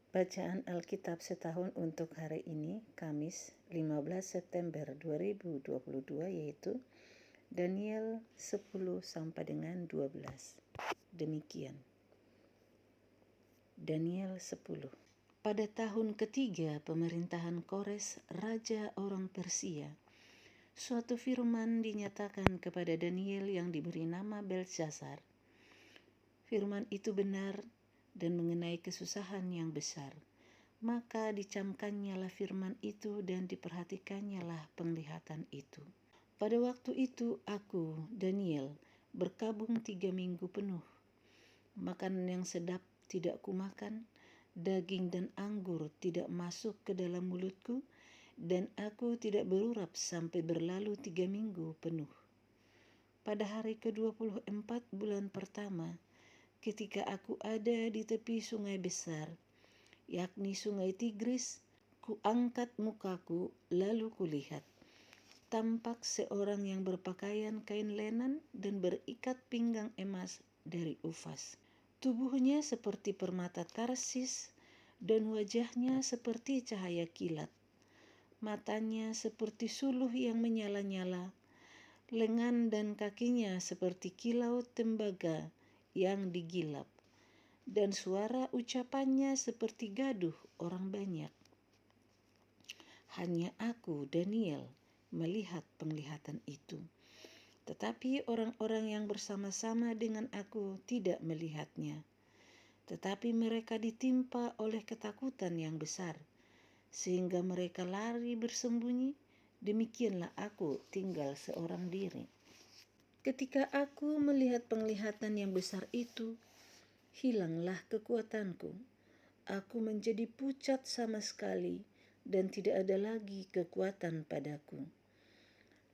Bacaan Alkitab setahun untuk hari ini, Kamis 15 September 2022, yaitu Daniel 10 sampai dengan 12. Demikian. Daniel 10. Pada tahun ketiga pemerintahan Kores, raja orang Persia, suatu firman dinyatakan kepada Daniel yang diberi nama Belshazzar. Firman itu benar dan mengenai kesusahan yang besar. Maka dicamkannyalah firman itu dan diperhatikannyalah penglihatan itu. Pada waktu itu aku, Daniel, berkabung 3 minggu penuh. Makanan yang sedap tidak kumakan, daging dan anggur tidak masuk ke dalam mulutku, dan aku tidak berurap sampai berlalu 3 minggu penuh. Pada hari ke-24 bulan pertama, ketika aku ada di tepi sungai besar, yakni sungai Tigris, kuangkat mukaku lalu kulihat. Tampak seorang yang berpakaian kain lenan dan berikat pinggang emas dari Ufas. Tubuhnya seperti permata Tarsis dan wajahnya seperti cahaya kilat. Matanya seperti suluh yang menyala-nyala, lengan dan kakinya seperti kilau tembaga yang digilap, dan suara ucapannya seperti gaduh orang banyak. Hanya aku, Daniel, melihat penglihatan itu, tetapi orang-orang yang bersama-sama dengan aku tidak melihatnya. Tetapi mereka ditimpa oleh ketakutan yang besar, sehingga mereka lari bersembunyi. Demikianlah aku tinggal seorang diri. Ketika aku melihat penglihatan yang besar itu, hilanglah kekuatanku. Aku menjadi pucat sama sekali dan tidak ada lagi kekuatan padaku.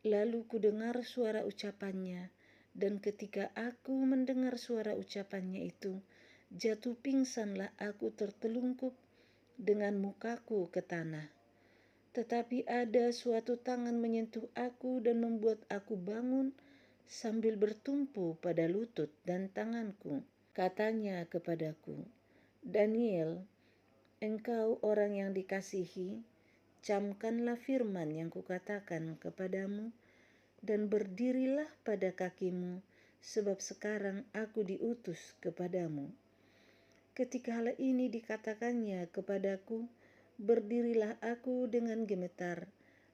Lalu kudengar suara ucapannya, dan ketika aku mendengar suara ucapannya itu, jatuh pingsanlah aku tertelungkup dengan mukaku ke tanah. Tetapi ada suatu tangan menyentuh aku dan membuat aku bangun sambil bertumpu pada lutut dan tanganku. Katanya kepadaku, Daniel, engkau orang yang dikasihi, camkanlah firman yang kukatakan kepadamu dan berdirilah pada kakimu, sebab sekarang aku diutus kepadamu. Ketika hal ini dikatakannya kepadaku, berdirilah aku dengan gemetar.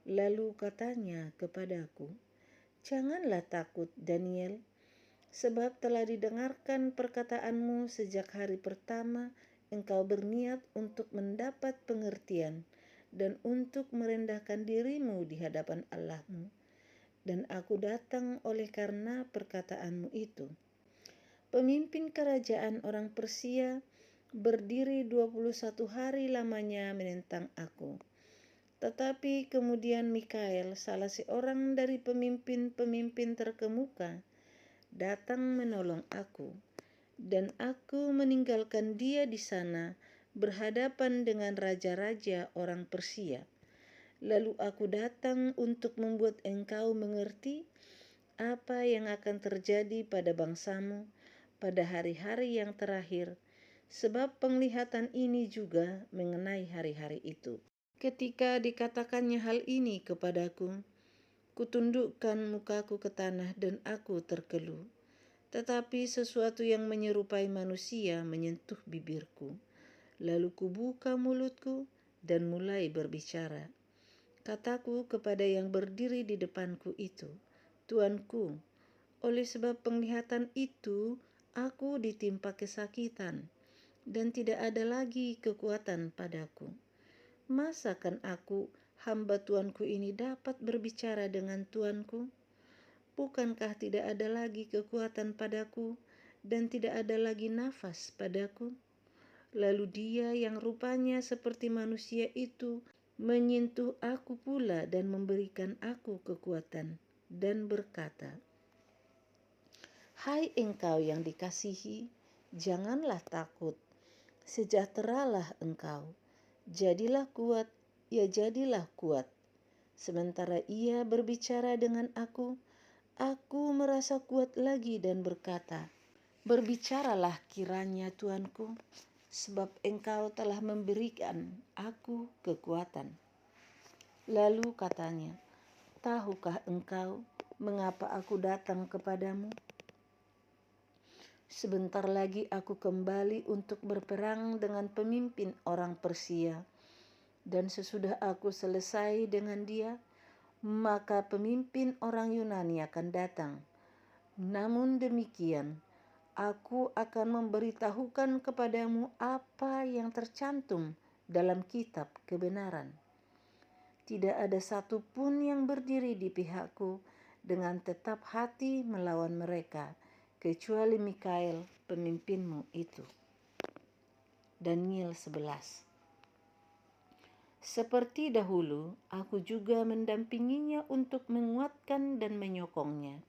Lalu katanya kepadaku, janganlah takut, Daniel, sebab telah didengarkan perkataanmu sejak hari pertama engkau berniat untuk mendapat pengertian dan untuk merendahkan dirimu di hadapan Allahmu. Dan aku datang oleh karena perkataanmu itu. Pemimpin kerajaan orang Persia berdiri 21 hari lamanya menentang aku. Tetapi kemudian Mikael, salah seorang dari pemimpin-pemimpin terkemuka, datang menolong aku, dan aku meninggalkan dia di sana berhadapan dengan raja-raja orang Persia. Lalu aku datang untuk membuat engkau mengerti apa yang akan terjadi pada bangsamu pada hari-hari yang terakhir, sebab penglihatan ini juga mengenai hari-hari itu. Ketika dikatakannya hal ini kepadaku, kutundukkan mukaku ke tanah dan aku terkeluh. Tetapi sesuatu yang menyerupai manusia menyentuh bibirku. Lalu kubuka mulutku dan mulai berbicara. Kataku kepada yang berdiri di depanku itu, Tuanku, oleh sebab penglihatan itu aku ditimpa kesakitan dan tidak ada lagi kekuatan padaku. Masakan aku, hamba Tuanku ini dapat berbicara dengan Tuanku? Bukankah tidak ada lagi kekuatan padaku dan tidak ada lagi nafas padaku? Lalu dia yang rupanya seperti manusia itu menyentuh aku pula dan memberikan aku kekuatan dan berkata, Hai engkau yang dikasihi, janganlah takut, sejahteralah engkau, jadilah kuat, ya jadilah kuat. Sementara ia berbicara dengan aku merasa kuat lagi dan berkata, berbicaralah kiranya Tuanku. sebab Engkau telah memberikan aku kekuatan. Lalu katanya, tahukah engkau mengapa aku datang kepadamu? Sebentar lagi aku kembali untuk berperang dengan pemimpin orang Persia, dan sesudah aku selesai dengan dia, maka pemimpin orang Yunani akan datang. Namun demikian, aku akan memberitahukan kepadamu apa yang tercantum dalam kitab kebenaran. Tidak ada satupun yang berdiri di pihakku dengan tetap hati melawan mereka, kecuali Mikael pemimpinmu itu. Daniel 11. Seperti dahulu, aku juga mendampinginya untuk menguatkan dan menyokongnya,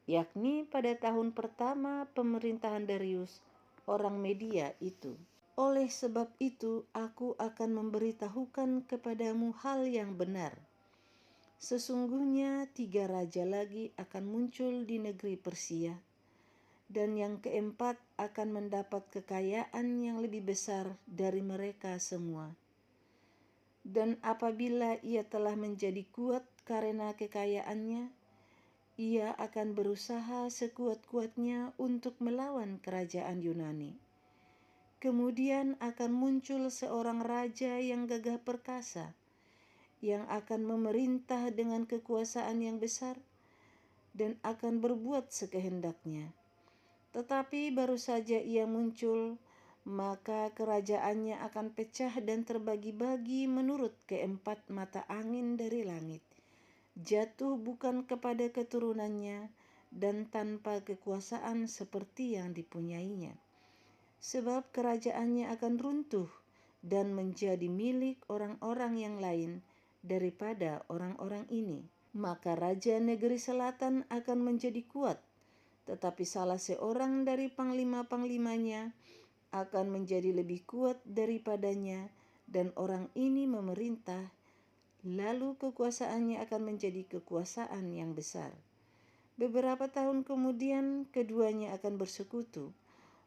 yakni pada tahun pertama pemerintahan Darius, orang Media itu. Oleh sebab itu, aku akan memberitahukan kepadamu hal yang benar. Sesungguhnya 3 raja lagi akan muncul di negeri Persia, dan yang keempat akan mendapat kekayaan yang lebih besar dari mereka semua. Dan apabila ia telah menjadi kuat karena kekayaannya, ia akan berusaha sekuat-kuatnya untuk melawan kerajaan Yunani. Kemudian akan muncul seorang raja yang gagah perkasa, yang akan memerintah dengan kekuasaan yang besar dan akan berbuat sekehendaknya. Tetapi baru saja ia muncul, maka kerajaannya akan pecah dan terbagi-bagi menurut keempat mata angin dari langit, jatuh bukan kepada keturunannya dan tanpa kekuasaan seperti yang dipunyainya. Sebab kerajaannya akan runtuh dan menjadi milik orang-orang yang lain daripada orang-orang ini. Maka raja negeri selatan akan menjadi kuat, tetapi salah seorang dari panglima-panglimanya akan menjadi lebih kuat daripadanya, dan orang ini memerintah, lalu kekuasaannya akan menjadi kekuasaan yang besar. Beberapa tahun kemudian keduanya akan bersekutu.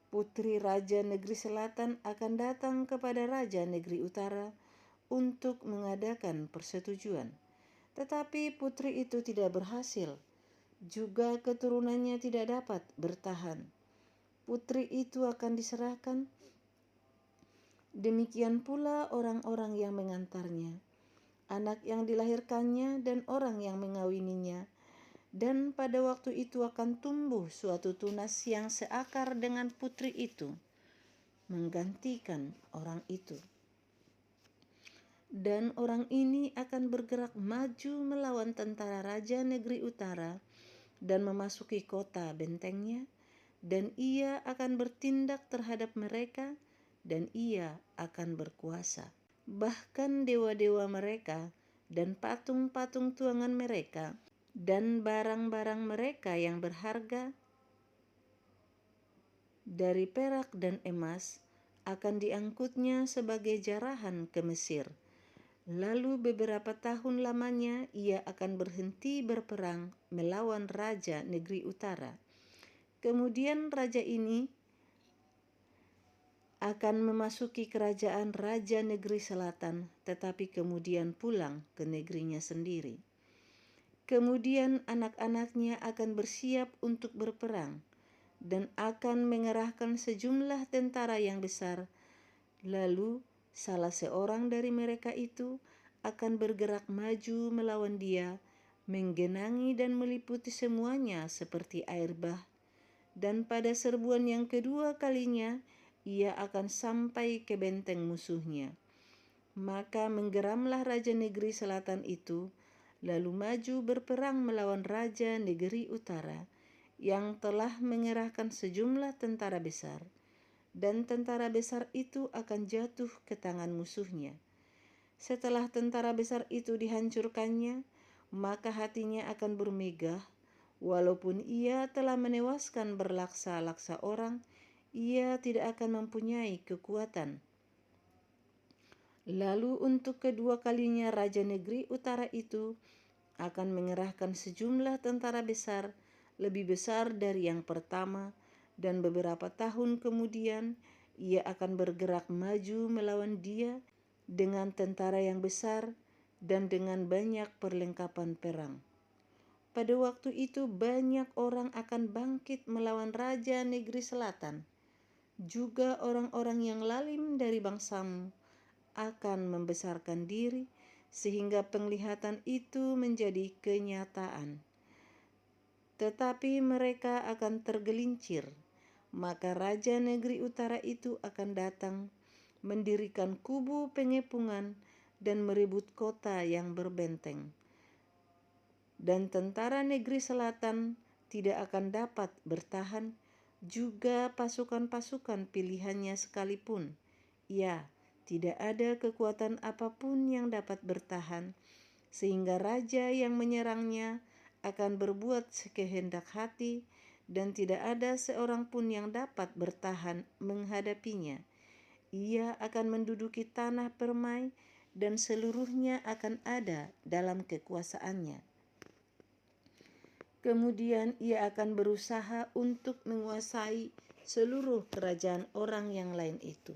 Putri Raja Negeri Selatan akan datang kepada Raja Negeri Utara untuk mengadakan persetujuan. Tetapi putri itu tidak berhasil. Juga keturunannya tidak dapat bertahan. Putri itu akan diserahkan. Demikian pula orang-orang yang mengantarnya, anak yang dilahirkannya dan orang yang mengawininya. Dan pada waktu itu akan tumbuh suatu tunas yang seakar dengan putri itu, menggantikan orang itu. Dan orang ini akan bergerak maju melawan tentara Raja Negeri Utara dan memasuki kota bentengnya, dan ia akan bertindak terhadap mereka, dan ia akan berkuasa. Bahkan dewa-dewa mereka dan patung-patung tuangan mereka dan barang-barang mereka yang berharga dari perak dan emas akan diangkutnya sebagai jarahan ke Mesir. Lalu beberapa tahun lamanya ia akan berhenti berperang melawan Raja Negeri Utara. Kemudian raja ini akan memasuki kerajaan Raja Negeri Selatan, tetapi kemudian pulang ke negerinya sendiri. Kemudian anak-anaknya akan bersiap untuk berperang dan akan mengerahkan sejumlah tentara yang besar. Lalu salah seorang dari mereka itu akan bergerak maju melawan dia, menggenangi dan meliputi semuanya seperti air bah. Dan pada serbuan yang kedua kalinya, ia akan sampai ke benteng musuhnya. Maka menggeramlah Raja Negeri Selatan itu, lalu maju berperang melawan Raja Negeri Utara, yang telah mengerahkan sejumlah tentara besar. Dan tentara besar itu akan jatuh ke tangan musuhnya. Setelah tentara besar itu dihancurkannya, maka hatinya akan bermegah. Walaupun ia telah menewaskan berlaksa-laksa orang, ia tidak akan mempunyai kekuatan. Lalu untuk kedua kalinya Raja Negeri Utara itu akan mengerahkan sejumlah tentara besar, lebih besar dari yang pertama, dan beberapa tahun kemudian ia akan bergerak maju melawan dia dengan tentara yang besar dan dengan banyak perlengkapan perang. Pada waktu itu banyak orang akan bangkit melawan raja negeri selatan. Juga orang-orang yang lalim dari bangsamu akan membesarkan diri sehingga penglihatan itu menjadi kenyataan. Tetapi mereka akan tergelincir, maka raja negeri utara itu akan datang, mendirikan kubu pengepungan dan merebut kota yang berbenteng. Dan tentara negeri selatan tidak akan dapat bertahan, juga pasukan-pasukan pilihannya sekalipun. Ya, tidak ada kekuatan apapun yang dapat bertahan, sehingga raja yang menyerangnya akan berbuat sekehendak hati, dan tidak ada seorang pun yang dapat bertahan menghadapinya. Ia akan menduduki tanah permai, dan seluruhnya akan ada dalam kekuasaannya. Kemudian ia akan berusaha untuk menguasai seluruh kerajaan orang yang lain itu.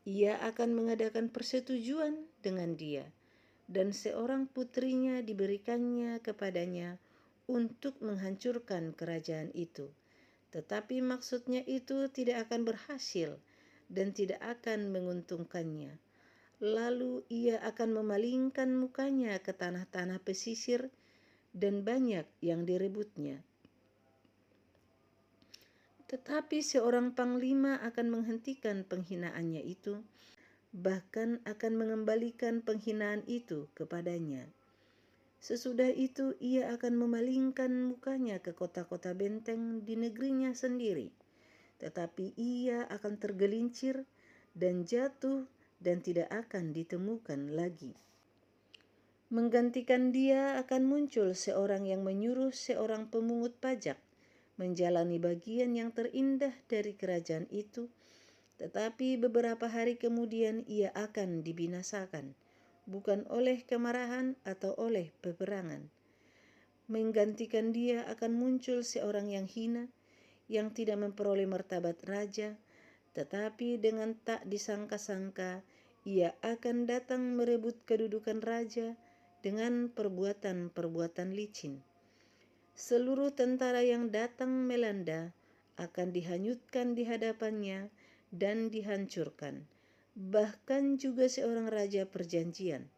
Ia akan mengadakan persetujuan dengan dia, dan seorang putrinya diberikannya kepadanya untuk menghancurkan kerajaan itu. Tetapi maksudnya itu tidak akan berhasil dan tidak akan menguntungkannya. Lalu ia akan memalingkan mukanya ke tanah-tanah pesisir, dan banyak yang direbutnya. Tetapi seorang panglima akan menghentikan penghinaannya itu, bahkan akan mengembalikan penghinaan itu kepadanya. Sesudah itu ia akan memalingkan mukanya ke kota-kota benteng di negerinya sendiri, tetapi ia akan tergelincir dan jatuh dan tidak akan ditemukan lagi. Menggantikan dia akan muncul seorang yang menyuruh seorang pemungut pajak menjalani bagian yang terindah dari kerajaan itu, tetapi beberapa hari kemudian ia akan dibinasakan, bukan oleh kemarahan atau oleh peperangan. Menggantikan dia akan muncul seorang yang hina, yang tidak memperoleh martabat raja, tetapi dengan tak disangka-sangka ia akan datang merebut kedudukan raja dengan perbuatan-perbuatan licin. Seluruh tentara yang datang melanda akan dihanyutkan di hadapannya dan dihancurkan, bahkan juga seorang raja perjanjian.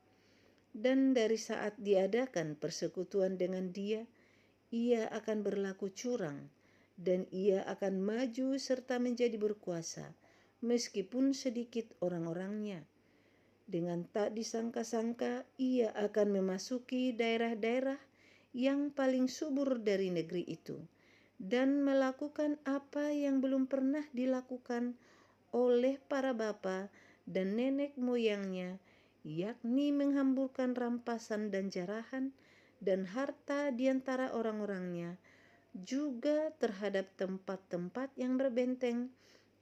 Dan dari saat diadakan persekutuan dengan dia, ia akan berlaku curang, dan ia akan maju serta menjadi berkuasa, meskipun sedikit orang-orangnya. Dengan tak disangka-sangka, ia akan memasuki daerah-daerah yang paling subur dari negeri itu, dan melakukan apa yang belum pernah dilakukan oleh para bapa dan nenek moyangnya, yakni menghamburkan rampasan dan jarahan dan harta di antara orang-orangnya. Juga terhadap tempat-tempat yang berbenteng,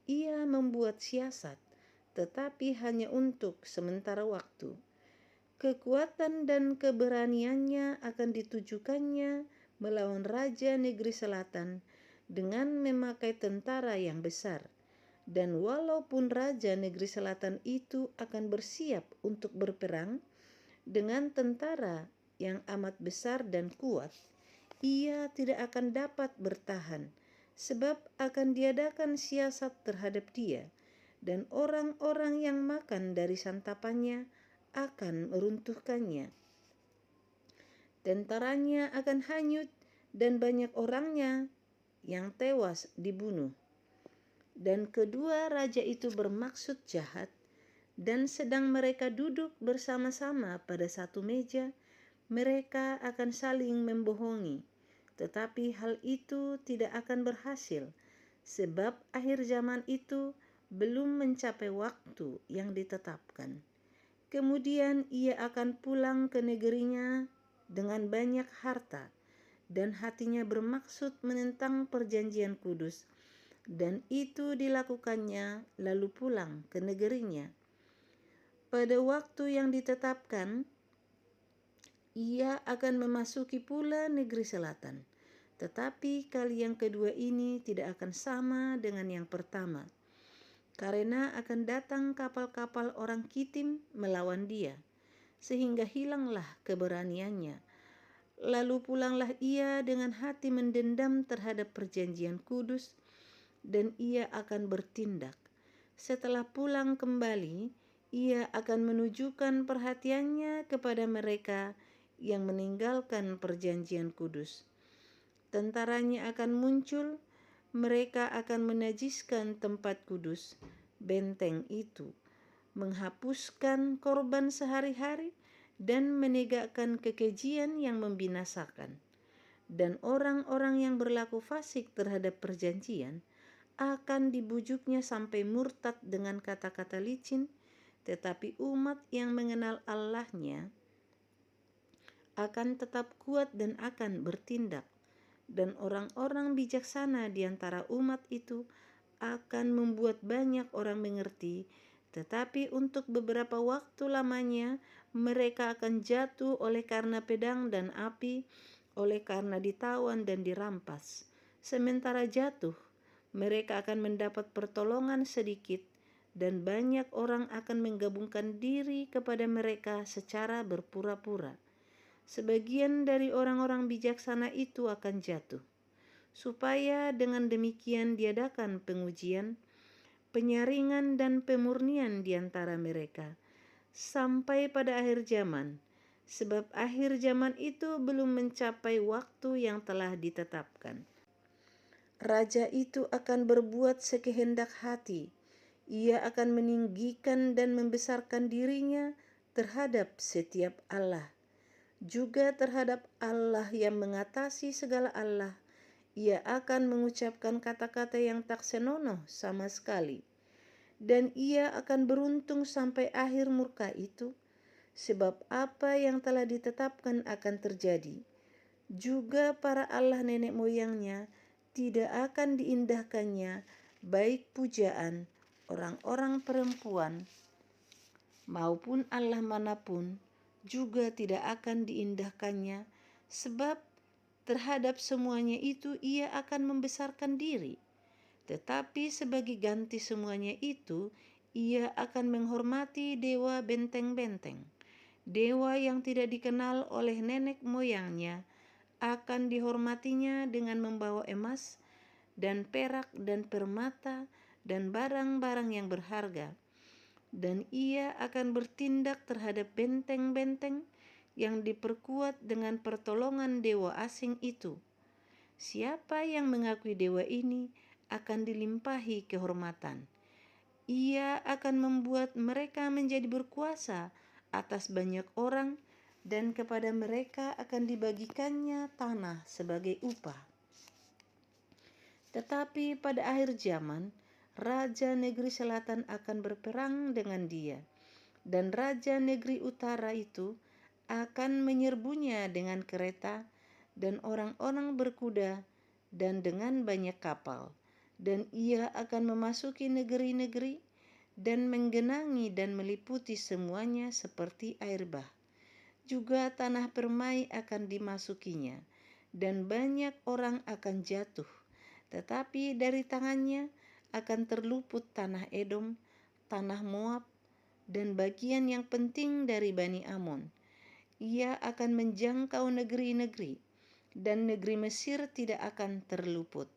ia membuat siasat, tetapi hanya untuk sementara waktu. Kekuatan dan keberaniannya akan ditujukannya melawan raja negeri selatan dengan memakai tentara yang besar. Dan walaupun raja negeri selatan itu akan bersiap untuk berperang dengan tentara yang amat besar dan kuat, ia tidak akan dapat bertahan, sebab akan diadakan siasat terhadap dia, dan orang-orang yang makan dari santapannya akan meruntuhkannya. Tentaranya akan hanyut dan banyak orangnya yang tewas dibunuh. Dan kedua raja itu bermaksud jahat, dan sedang mereka duduk bersama-sama pada satu meja, mereka akan saling membohongi. Tetapi hal itu tidak akan berhasil, sebab akhir zaman itu belum mencapai waktu yang ditetapkan. Kemudian ia akan pulang ke negerinya dengan banyak harta, dan hatinya bermaksud menentang perjanjian kudus, dan itu dilakukannya lalu pulang ke negerinya. Pada waktu yang ditetapkan, ia akan memasuki pula negeri selatan. Tetapi kali yang kedua ini tidak akan sama dengan yang pertama. karena akan datang kapal-kapal orang Kitim melawan dia, sehingga hilanglah keberaniannya. Lalu pulanglah ia dengan hati mendendam terhadap perjanjian kudus, dan ia akan bertindak. Setelah pulang kembali, ia akan menunjukkan perhatiannya kepada mereka yang meninggalkan perjanjian kudus. Tentaranya akan muncul, mereka akan menajiskan tempat kudus, benteng itu, menghapuskan korban sehari-hari, dan menegakkan kekejian yang membinasakan. Dan orang-orang yang berlaku fasik terhadap perjanjian akan dibujuknya sampai murtad dengan kata-kata licin, tetapi umat yang mengenal Allahnya akan tetap kuat dan akan bertindak. Dan orang-orang bijaksana di antara umat itu akan membuat banyak orang mengerti, tetapi untuk beberapa waktu lamanya mereka akan jatuh oleh karena pedang dan api, oleh karena ditawan dan dirampas. Sementara jatuh, mereka akan mendapat pertolongan sedikit, dan banyak orang akan menggabungkan diri kepada mereka secara berpura-pura. Sebagian dari orang-orang bijaksana itu akan jatuh, supaya dengan demikian diadakan pengujian, penyaringan dan pemurnian di antara mereka, sampai pada akhir zaman, sebab akhir zaman itu belum mencapai waktu yang telah ditetapkan. Raja itu akan berbuat sekehendak hati. Ia akan meninggikan dan membesarkan dirinya terhadap setiap Allah, juga terhadap Allah yang mengatasi segala Allah. Ia akan mengucapkan kata-kata yang tak senonoh sama sekali, dan ia akan beruntung sampai akhir murka itu, sebab apa yang telah ditetapkan akan terjadi. Juga para Allah nenek moyangnya tidak akan diindahkannya, baik pujaan orang-orang perempuan maupun Allah manapun juga tidak akan diindahkannya, sebab terhadap semuanya itu ia akan membesarkan diri. Tetapi sebagai ganti semuanya itu, ia akan menghormati dewa benteng-benteng. Dewa yang tidak dikenal oleh nenek moyangnya akan dihormatinya dengan membawa emas dan perak dan permata dan barang-barang yang berharga. Dan ia akan bertindak terhadap benteng-benteng yang diperkuat dengan pertolongan dewa asing itu. Siapa yang mengakui dewa ini akan dilimpahi kehormatan. Ia akan membuat mereka menjadi berkuasa atas banyak orang, dan kepada mereka akan dibagikannya tanah sebagai upah. Tetapi pada akhir zaman, raja negeri selatan akan berperang dengan dia, dan raja negeri utara itu akan menyerbunya dengan kereta dan orang-orang berkuda dan dengan banyak kapal, dan ia akan memasuki negeri-negeri dan menggenangi dan meliputi semuanya seperti air bah. Juga tanah permai akan dimasukinya, dan banyak orang akan jatuh, tetapi dari tangannya akan terluput tanah Edom, tanah Moab, dan bagian yang penting dari Bani Amon. Ia akan menjangkau negeri-negeri, dan negeri Mesir tidak akan terluput.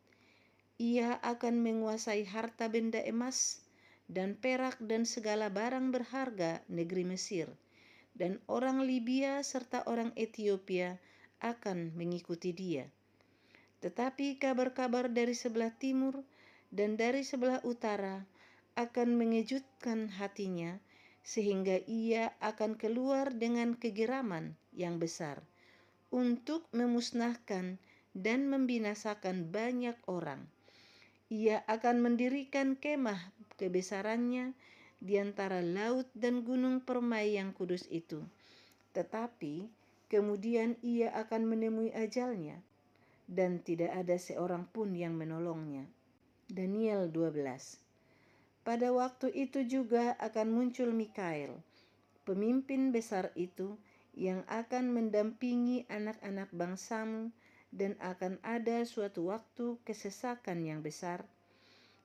Ia akan menguasai harta benda emas dan perak dan segala barang berharga negeri Mesir, dan orang Libya serta orang Ethiopia akan mengikuti dia. Tetapi kabar-kabar dari sebelah timur dan dari sebelah utara akan mengejutkan hatinya, sehingga ia akan keluar dengan kegeraman yang besar untuk memusnahkan dan membinasakan banyak orang. Ia akan mendirikan kemah kebesarannya di antara laut dan gunung permai yang kudus itu. Tetapi kemudian ia akan menemui ajalnya, dan tidak ada seorang pun yang menolongnya. Daniel 12. Pada waktu itu juga akan muncul Mikael, pemimpin besar itu, yang akan mendampingi anak-anak bangsamu, dan akan ada suatu waktu kesesakan yang besar,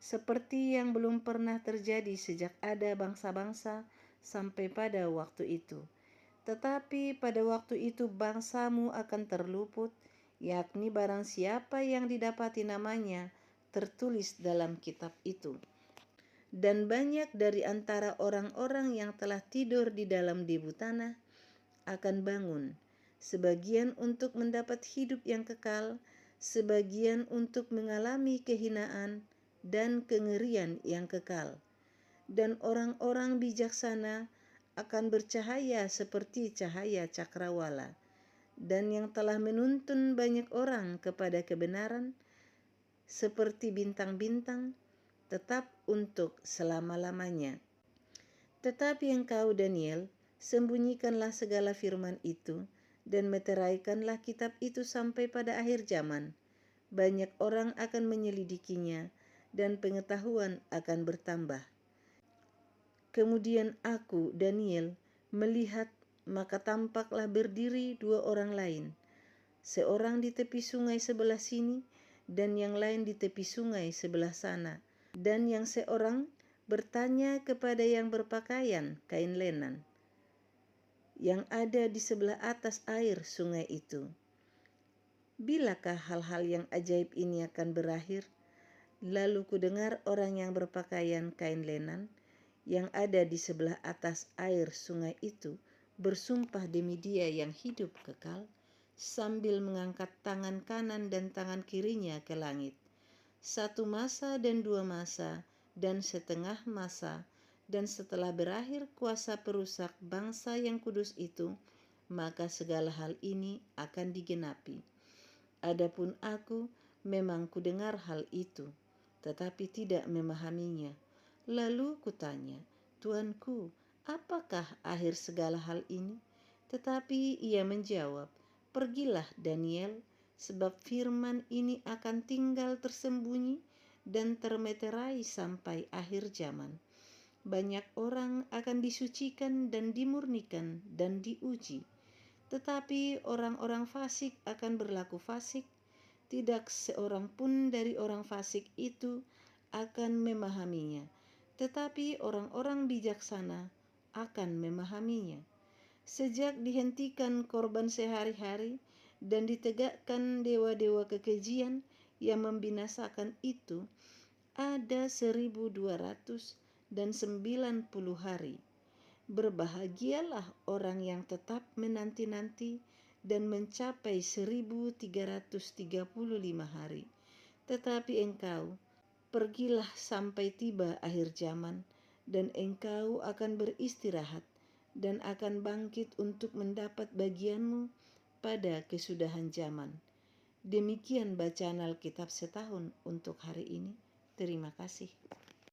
seperti yang belum pernah terjadi sejak ada bangsa-bangsa sampai pada waktu itu. Tetapi pada waktu itu bangsamu akan terluput, yakni barang siapa yang didapati namanya tertulis dalam kitab itu. Dan banyak dari antara orang-orang yang telah tidur di dalam debu tanah akan bangun, sebagian untuk mendapat hidup yang kekal, sebagian untuk mengalami kehinaan dan kengerian yang kekal. Dan orang-orang bijaksana akan bercahaya seperti cahaya cakrawala, dan yang telah menuntun banyak orang kepada kebenaran seperti bintang-bintang tetap untuk selama-lamanya. Tetapi engkau, Daniel, sembunyikanlah segala firman itu dan meteraikanlah kitab itu sampai pada akhir zaman. Banyak orang akan menyelidikinya dan pengetahuan akan bertambah. Kemudian aku, Daniel, melihat, maka tampaklah berdiri dua orang lain, seorang di tepi sungai sebelah sini dan yang lain di tepi sungai sebelah sana. Dan yang seorang bertanya kepada yang berpakaian kain lenan yang ada di sebelah atas air sungai itu, bilakah hal-hal yang ajaib ini akan berakhir? Lalu kudengar orang yang berpakaian kain lenan yang ada di sebelah atas air sungai itu bersumpah demi Dia yang hidup kekal, sambil mengangkat tangan kanan dan tangan kirinya ke langit. 1 masa dan 2 masa dan setengah masa, dan setelah berakhir kuasa perusak bangsa yang kudus itu, maka segala hal ini akan digenapi. Adapun aku memang kudengar hal itu, tetapi tidak memahaminya. Lalu kutanya, Tuanku, apakah akhir segala hal ini? Tetapi ia menjawab, pergilah Daniel, sebab firman ini akan tinggal tersembunyi dan termeterai sampai akhir zaman. Banyak orang akan disucikan dan dimurnikan dan diuji, tetapi orang-orang fasik akan berlaku fasik. Tidak seorang pun dari orang fasik itu akan memahaminya, tetapi orang-orang bijaksana akan memahaminya. Sejak dihentikan korban sehari-hari dan ditegakkan dewa-dewa kekejian yang membinasakan itu, ada 1290 hari. Berbahagialah orang yang tetap menanti-nanti dan mencapai 1335 hari. Tetapi engkau, pergilah sampai tiba akhir zaman, dan engkau akan beristirahat dan akan bangkit untuk mendapat bagianmu pada kesudahan zaman. Demikian bacaan Alkitab setahun untuk hari ini. Terima kasih.